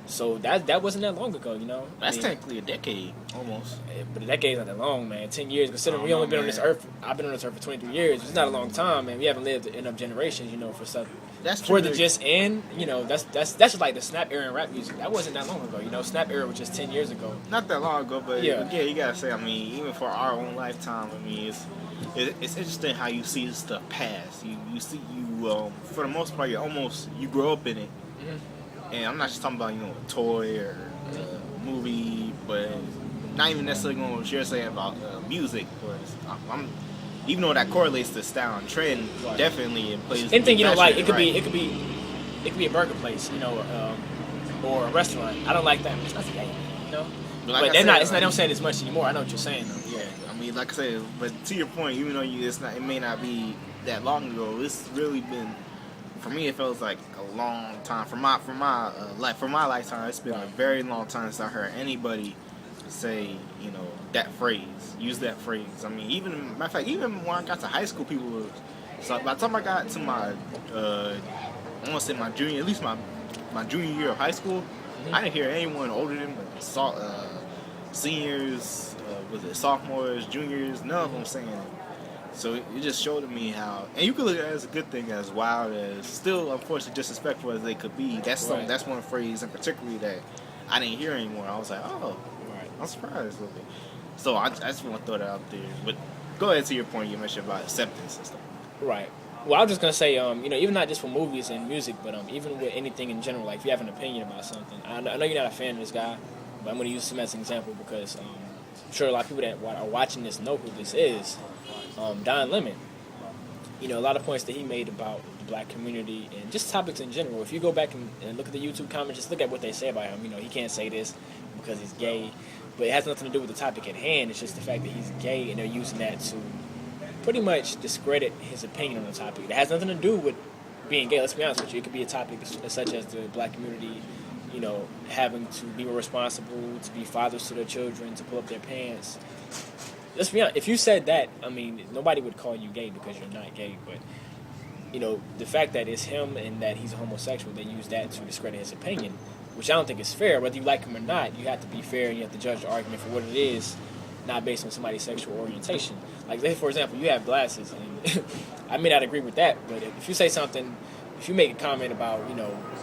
Speaker 1: So that wasn't that long ago, you know?
Speaker 3: That's technically a decade, almost.
Speaker 1: But a decade's not that long, man. 10 years, considering we only been on this earth, I've been on this earth for 23 years. It's not a long time, man. We haven't lived enough generations, you know, for stuff.
Speaker 3: That's
Speaker 1: for
Speaker 3: true.
Speaker 1: the just end, you know, that's just like the Snap era in rap music. That wasn't that long ago, you know? Snap era was just 10 years ago.
Speaker 3: Not that long ago, but
Speaker 1: yeah,
Speaker 3: you gotta say, I mean, even for our own lifetime, I mean, it's interesting how you see this stuff pass. You see, for the most part, you grow up in it. Mm-hmm. And I'm not just talking about, you know, a toy or a movie, but not even necessarily going to share saying about music. Even though that correlates to style and trend, right. Definitely it plays.
Speaker 1: Anything you don't like, it could be a burger place, you know, or a restaurant. I don't like that. It's not gay, you know. But they're not. They don't say it as much anymore. I know what you're saying, though.
Speaker 3: Yeah, I mean, like I said, but to your point, even though it may not be that long ago, it's really been. For me, it feels like a long time. For my lifetime, it's been a very long time since I heard anybody say, you know, that phrase, use that phrase. I mean, matter of fact, even when I got to high school, people were. So by the time I got to my, I want to say my junior, at least my junior year of high school, I didn't hear anyone older than seniors, sophomores, juniors, none of them saying it. So it just showed me how, and you could look at it as a good thing, as wild as, still unfortunately disrespectful as they could be. That's right. That's one phrase in particularly that I didn't hear anymore. I was like, oh, right. I'm surprised a little bit. So I just want to throw that out there. But go ahead to your point you mentioned about acceptance and stuff.
Speaker 1: Right. Well, I was just gonna say, even not just for movies and music, but even with anything in general. Like, if you have an opinion about something, I know you're not a fan of this guy, but I'm gonna use him as an example because I'm sure a lot of people that are watching this know who this is. Don Lemon. A lot of points that he made about the black community and just topics in general. If you go back and look at the YouTube comments, just look at what they say about him. He can't say this because he's gay, but it has nothing to do with the topic at hand. It's just the fact that he's gay, and they're using that to pretty much discredit his opinion on the topic. It has nothing to do with being gay. Let's be honest with you. It could be a topic such as the black community, having to be more responsible, to be fathers to their children, to pull up their pants. Let's be honest. If you said that, nobody would call you gay because you're not gay. But, the fact that it's him and that he's a homosexual, they use that to discredit his opinion, which I don't think is fair. Whether you like him or not, you have to be fair and you have to judge the argument for what it is, not based on somebody's sexual orientation. Like, say, for example, you have glasses, and I may not agree with that, but if you say something, if you make a comment about,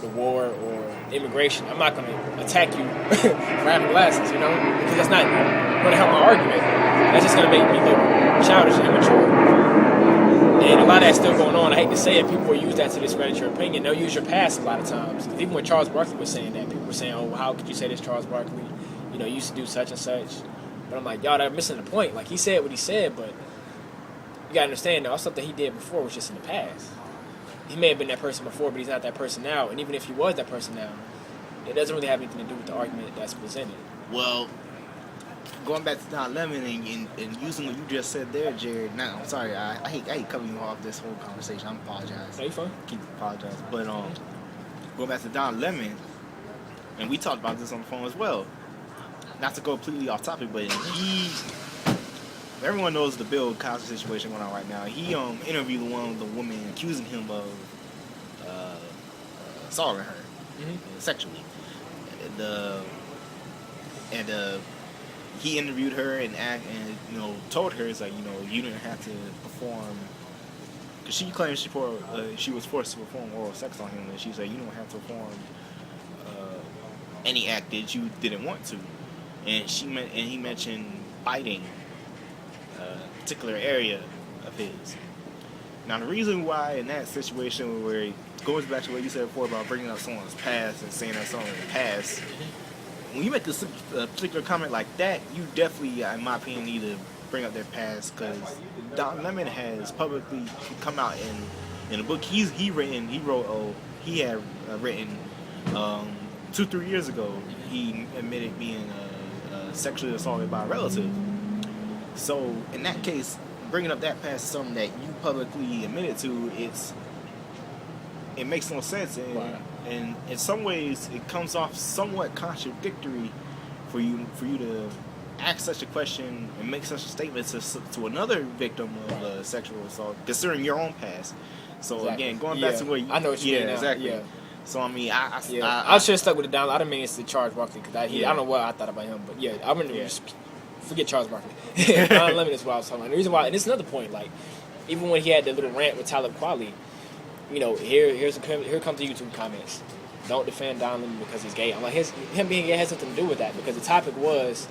Speaker 1: the war or immigration, I'm not going to attack you for having glasses, because that's not going to help my argument. That's just going to make me look childish and immature. And a lot of that's still going on. I hate to say it, people will use that to discredit your opinion. They'll use your past a lot of times. Even when Charles Barkley was saying that, people were saying, oh, how could you say this, Charles Barkley? You used to do such and such. But I'm like, y'all, they're missing the point. Like, he said what he said, but you gotta understand, all stuff that he did before was just in the past. He may have been that person before, but he's not that person now. And even if he was that person now, it doesn't really have anything to do with the argument that's presented.
Speaker 3: Well, going back to Don Lemon and using what you just said there, Jared. Now, I'm sorry, I hate cutting you off this whole conversation. I apologize.
Speaker 1: Are you fine?
Speaker 3: Keep apologizing. But going back to Don Lemon, and we talked about this on the phone as well. Not to go completely off topic, but everyone knows the Bill Cosby situation going on right now. He interviewed one of the women accusing him of assaulting her sexually. He interviewed her and told her, it's like, you didn't have to perform, because she claims she was forced to perform oral sex on him, and she said you don't have to perform any act that you didn't want to. And he mentioned biting a particular area of his. Now, the reason why in that situation where it goes back to what you said before about bringing up someone's past and saying that someone in the past, when you make a particular comment like that, you definitely, in my opinion, need to bring up their past, because Don Lemon has publicly come out in a book he had written 2-3 years ago. He admitted being sexually assaulted by a relative. So in that case, bringing up that past is something that you publicly admitted to. It makes no sense, and in some ways it comes off somewhat contradictory for you to ask such a question and make such a statement to another victim of sexual assault, considering your own past. So exactly. Again, going back to what
Speaker 1: I know what you mean now.
Speaker 3: Exactly. Yeah. So I mean, I
Speaker 1: should have stuck with it down. I didn't mean it's the Charles Barkley, because I don't know what I thought about him, but I'm gonna just forget Charles Barkley. Don Lemon is what I was talking about. And the reason why, and it's another point, like even when he had the little rant with Talib Kweli, here comes the YouTube comments. Don't defend Don Lemon because he's gay. I'm like, him being gay has something to do with that, because the topic was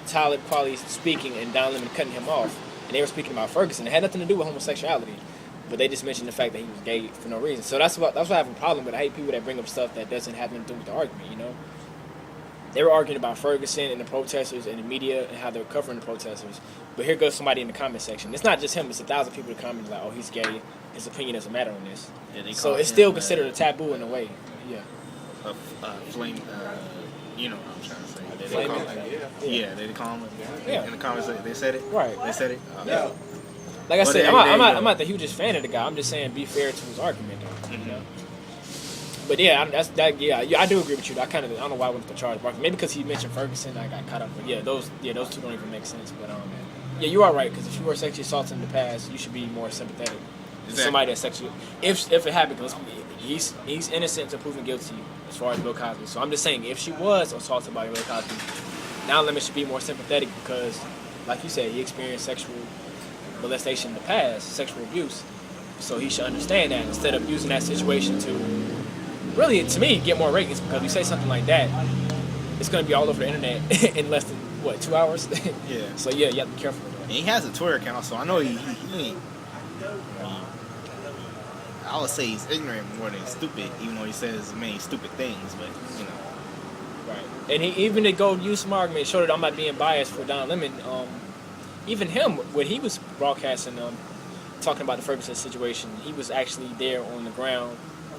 Speaker 1: Talib Kweli speaking and Don Lemon cutting him off, and they were speaking about Ferguson. It had nothing to do with homosexuality. But they just mentioned the fact that he was gay for no reason. So that's what I have a problem with. I hate people that bring up stuff that doesn't have anything to do with the argument, They were arguing about Ferguson and the protesters and the media and how they're covering the protesters. But here goes somebody in the comment section. It's not just him. It's 1,000 people that comment like, oh, he's gay. His opinion doesn't matter on this. Yeah, so it's still considered a taboo in a way. Yeah.
Speaker 3: Flame, you know what I'm trying to say. They call him. Yeah. In the comments, they said it?
Speaker 1: Right.
Speaker 3: They said it?
Speaker 1: Yeah. Like I said, I'm not the hugest fan of the guy. I'm just saying, be fair to his argument, But I do agree with you. I don't know why I went to Charles Barkley. Maybe because he mentioned Ferguson, I got caught up. But those two don't even make sense. But you are right, because if you were sexually assaulted in the past, you should be more sympathetic to somebody that's sexually. If it happened, because he's innocent until proven guilty as far as Bill Cosby. So I'm just saying, if she was assaulted by Bill Cosby, Don Lemon should be more sympathetic, because, like you said, he experienced sexual molestation in the past, sexual abuse. So he should understand that, instead of using that situation to really, to me, get more ratings, because you say something like that, it's going to be all over the internet in less than, 2 hours?
Speaker 3: Yeah.
Speaker 1: So, you have to be careful with that.
Speaker 3: And he has a Twitter account, so I know he I would say he's ignorant more than stupid, even though he says many stupid things. But
Speaker 1: Right. And he even to go use some argument, show that I'm not being biased for Don Lemon. Even him, when he was broadcasting, talking about the Ferguson situation, he was actually there on the ground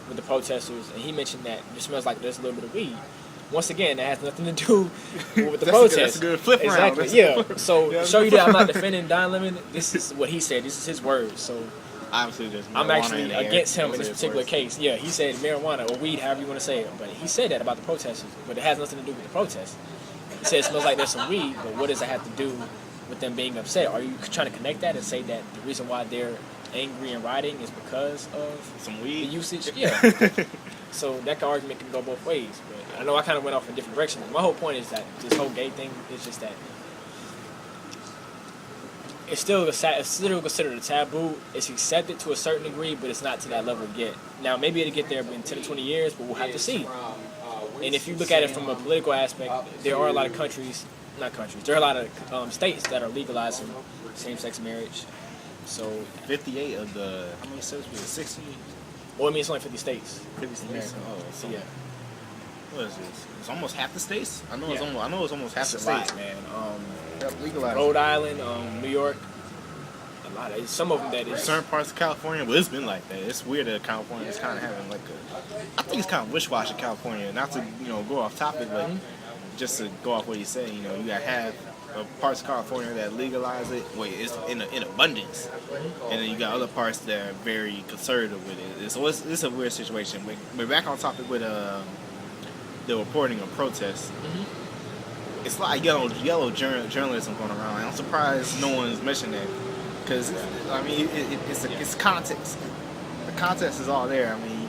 Speaker 1: with the protesters, and he mentioned that it smells like there's a little bit of weed. Once again, that has nothing to do with the protest.
Speaker 3: That's a good flip around.
Speaker 1: Exactly. Yeah. So to show you that I'm not defending Don Lemon, this is what he said. This is his words. So
Speaker 3: obviously, there's
Speaker 1: I'm actually
Speaker 3: in
Speaker 1: against him in this particular case. Yeah, he said marijuana or weed, however you want to say it. But he said that about the protesters, but it has nothing to do with the protest. He said it smells like there's some weed, but what does that have to do with them being upset? Are you trying to connect that and say that the reason why they're angry and rioting is because of
Speaker 3: some
Speaker 1: the
Speaker 3: weed
Speaker 1: usage? Yeah. So that argument can go both ways. But I know I kind of went off in different directions. My whole point is that this whole gay thing is just that it's still considered a taboo. It's accepted to a certain degree, but it's not to that level yet. Now, maybe it'll get there in 10 to 20 years, but we'll have to see. And if you look at it from a political aspect, there are a lot of there are a lot of states that are legalizing same-sex marriage. So
Speaker 3: 58 of the how many states was it? 60.
Speaker 1: Well, I mean, it's only 50 states.
Speaker 3: 50 states. Oh,
Speaker 1: So yeah,
Speaker 3: what is this? It's almost half the states. I know
Speaker 1: Yeah.
Speaker 3: it's almost half
Speaker 1: it's
Speaker 3: the
Speaker 1: a lot,
Speaker 3: states.
Speaker 1: man.
Speaker 3: Legalized.
Speaker 1: Rhode Island, New York, a lot of some of them that is.
Speaker 3: Certain parts of California, but it's been like that. It's weird that California is kind of having like I think it's kind of wish-washy California. Not to go off topic, but just to go off what you say. You got half of parts of California that legalize it. Wait, it's in abundance, and then you got other parts that are very conservative with it. So it's a weird situation. But back on topic with the reporting of protests. It's like yellow journalism going around. I'm surprised no one's mentioned that, because I mean it's context. The context is all there. I mean,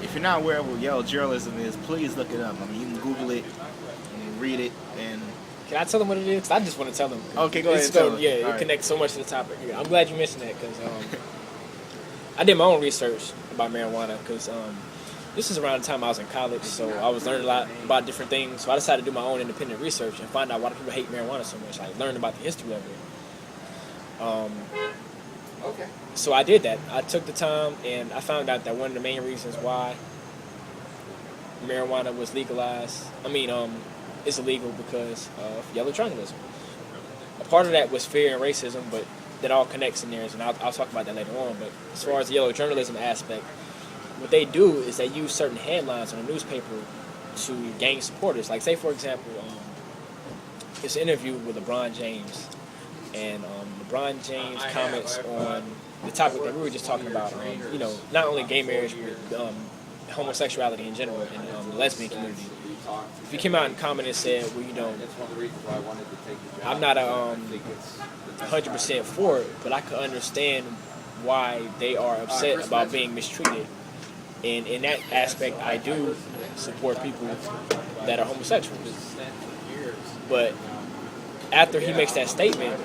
Speaker 3: if you're not aware of what yellow journalism is, please look it up. I mean, you can Google it and read it. And
Speaker 1: Can I tell them what it is? 'Cause I just want to tell them.
Speaker 3: Okay, go ahead. Tell them.
Speaker 1: Yeah,
Speaker 3: All
Speaker 1: it
Speaker 3: right.
Speaker 1: connects so much to the topic. Yeah, I'm glad you mentioned that because I did my own research about marijuana because this is around the time I was in college, so I was learning a lot about different things. So I decided to do my own independent research and find out why people hate marijuana so much. I learned about the history of it. So I did that. I took the time and I found out that one of the main reasons why marijuana was legalized, is illegal because of yellow journalism. A part of that was fear and racism, but that all connects in there, and I'll talk about that later on. But as far as the yellow journalism aspect, what they do is they use certain headlines on a newspaper to gain supporters. Like, say, for example, it's an interview with LeBron James, and LeBron James comments on the topic that we were just talking about, not only gay marriage, but homosexuality in general, and the lesbian community. If he came out and commented and said, well, I'm not 100% for it, but I could understand why they are upset about being mistreated. And in that aspect, I do support people that are homosexual. But after he makes that statement,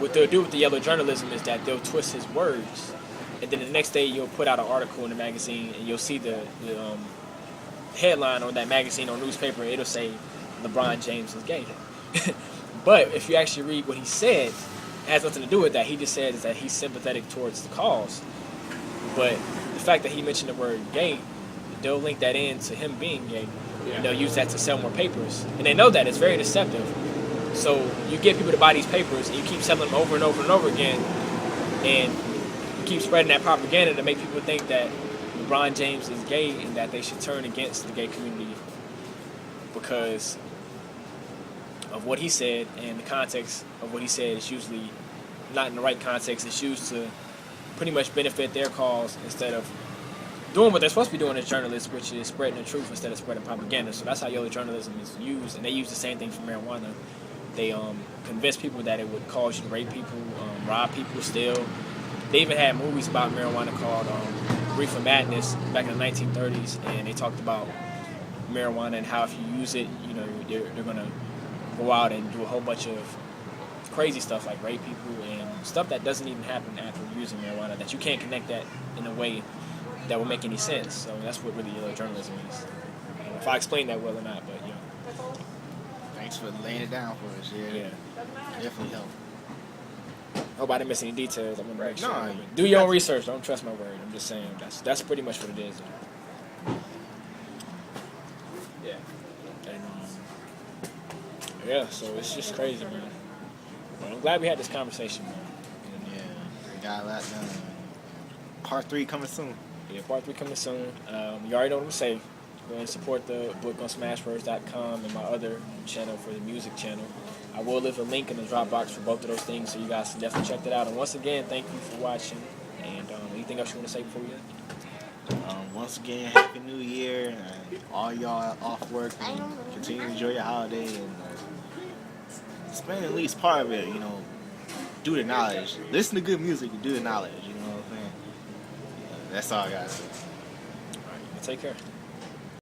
Speaker 1: what they'll do with the yellow journalism is that they'll twist his words. And then the next day, you'll put out an article in the magazine, and you'll see the headline on that magazine or newspaper. It'll say, LeBron James is gay. But if you actually read what he said, it has nothing to do with that. He just said that he's sympathetic towards the cause. But the fact that he mentioned the word gay, they'll link that in to him being gay. And they'll use that to sell more papers. And they know that. It's very deceptive. So you get people to buy these papers, and you keep selling them over and over and over again. And you keep spreading that propaganda to make people think that LeBron James is gay and that they should turn against the gay community because of what he said, and the context of what he said is usually not in the right context. It's used to pretty much benefit their cause instead of doing what they're supposed to be doing as journalists, which is spreading the truth instead of spreading propaganda. So that's how yellow journalism is used, and they use the same thing for marijuana. They convince people that it would cause you to rape people, rob people, steal. They even had movies about marijuana called Reefer Madness back in the 1930s, and they talked about marijuana and how if you use it, they're going to go out and do a whole bunch of crazy stuff like rape people and stuff that doesn't even happen after using marijuana, that you can't connect that in a way that will make any sense. So that's what really yellow journalism is. If I explained that well or not, but yeah.
Speaker 3: Thanks for laying it down for us. Yeah. Definitely helped.
Speaker 1: hope I didn't miss any details. I'm gonna make sure.
Speaker 3: No,
Speaker 1: Do your own research. Don't trust my word. I'm just saying that's pretty much what it is. Yeah. And yeah, so it's just crazy, man. But I'm glad we had this conversation, man.
Speaker 3: Yeah, we got a lot done. Part 3 coming soon.
Speaker 1: Yeah, part 3 coming soon. You already know what I'm saying. Go ahead and support the book on smashwords.com and my other channel for the music channel. I will leave a link in the Dropbox for both of those things, so you guys can definitely check that out. And once again, thank you for watching. And anything else you want to say before we end?
Speaker 3: Once again, Happy New Year. And all y'all off work, and continue to enjoy your holiday. And spend at least part of it, you know, do the knowledge. Listen to good music and do the knowledge, you know what I'm saying? Yeah, that's all I got to say.
Speaker 1: All right, take care.